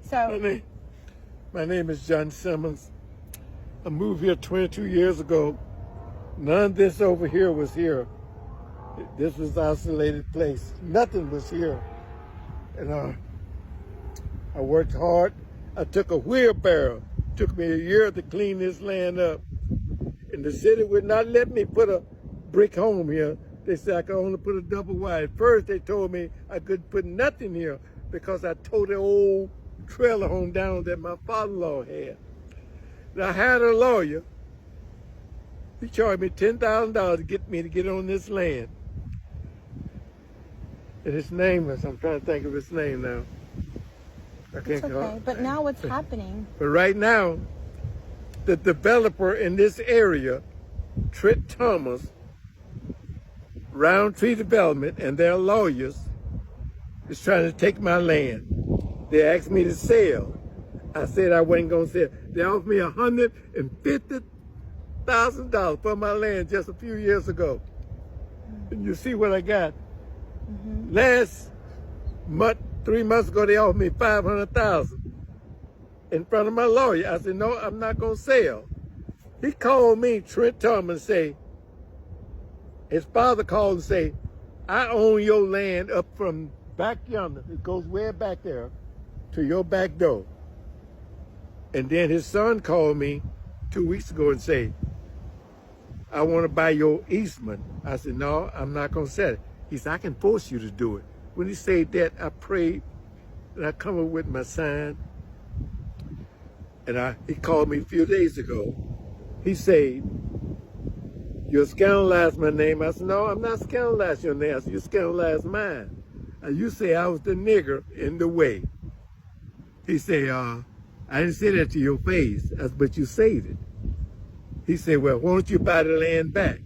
So my name is John Simmons. I moved here 22 years ago. None of this over here was here. This was an isolated place. Nothing was here. And I worked hard. I took a wheelbarrow. It took me a year to clean this land up. And the city would not let me put a brick home here. They said I could only put a double wide. First they told me I couldn't put nothing here because I tore the old trailer home down that my father-in-law had. And I hired a lawyer. He charged me $10,000 to get me to get on this land. And his name was, I'm trying to think of his name now. I can't call it. But now what's happening? But right now, the developer in this area, Trent Thomas, Roundtree Development, and their lawyers is trying to take my land. They asked me to sell. I said I wasn't going to sell. They offered me $150,000 for my land just a few years ago. And you see what I got. Last month, 3 months ago, they offered me $500,000 in front of my lawyer. I said, no, I'm not going to sell. He called me, Trent Thomas, say, his father called and say, I own your land up from back yonder. It goes way back there to your back door. And then his son called me 2 weeks ago and say, I want to buy your easement. I said, no, I'm not going to sell it. He said, I can force you to do it. When he said that, I prayed and I come up with my sign. And he called me a few days ago. He said, you scandalized my name. I said, no, I'm not scandalizing your name. I said, you scandalized mine. And you say I was the nigger in the way. He said, I didn't say that to your face. I said, but you said it. He said, well, why don't you buy the land back?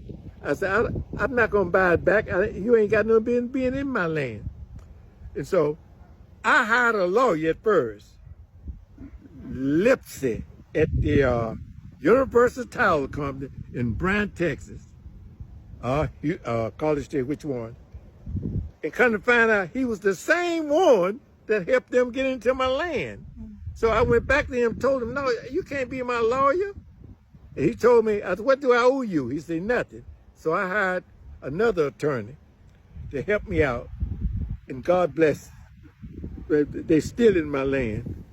I said, I'm not going to buy it back. You ain't got no business being in my land. And so I hired a lawyer at first, Lipsy, at the Universal Tower Company in Bryan, Texas. College Station, which one? And come to find out he was the same one that helped them get into my land. So I went back to him and told him, no, you can't be my lawyer. And he told me, I said, what do I owe you? He said, nothing. So I hired another attorney to help me out. And God bless. They still in my land.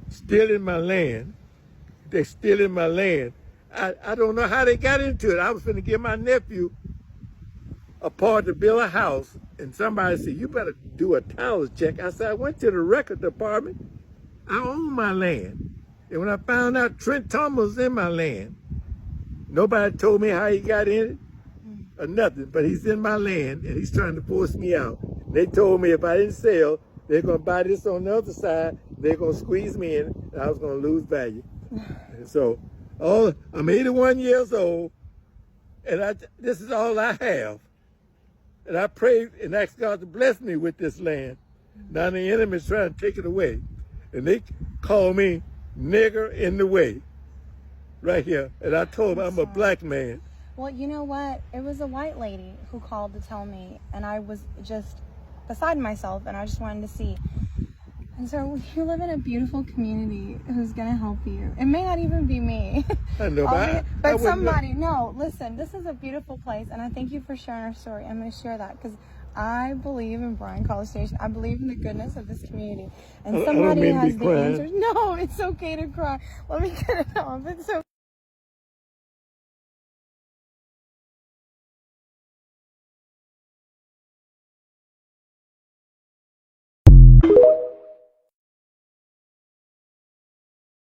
Still in my land. They still in my land. I don't know how they got into it. I was going to give my nephew a part to build a house. And somebody said, you better do a title check. I said, I went to the record department. I own my land. And when I found out Trent Thomas was in my land, nobody told me how he got in it or nothing, but he's in my land and he's trying to force me out. They told me if I didn't sell, they're going to buy this on the other side, they're going to squeeze me in, and I was going to lose value. And so, I'm 81 years old, and this is all I have. And I prayed and asked God to bless me with this land. Now the enemy's trying to take it away. And they call me nigger in the way, right here. And I told them I'm a black man. Well, you know what? It was a white lady who called to tell me, and I was just beside myself, and I just wanted to see. And so you live in a beautiful community who's going to help you. It may not even be me. I know, but somebody. No, listen, this is a beautiful place, and I thank you for sharing our story. I'm going to share that because I believe in Bryan College Station. I believe in the goodness of this community. And somebody has the answers. No, it's okay to cry. Let me get it off. It's okay.